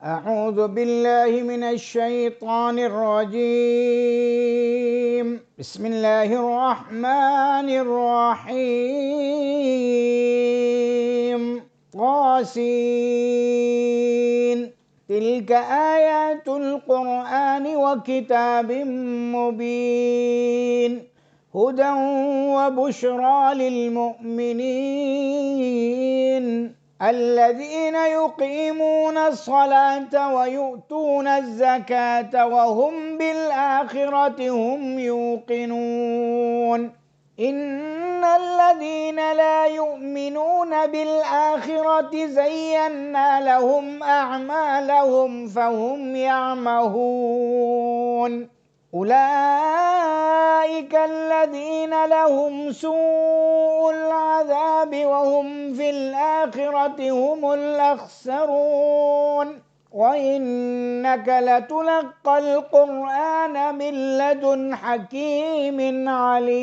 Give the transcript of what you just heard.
أعوذ بالله من الشيطان الرجيم. بسم الله الرحمن الرحيم. طاسين. تلك آيات القرآن وكتاب مبين هدى وبشرى للمؤمنين الذين يقيمون الصلاة ويؤتون الزكاة وهم بالآخرة هم يوقنون. إن الذين لا يؤمنون بالآخرة زينا لهم أعمالهم فهم يعمهون. أولئك الذين لهم سوء العذاب وهم في الآخرة هم الأخسرون. وإنك لتلقى القرآن من لدن حكيم عليم.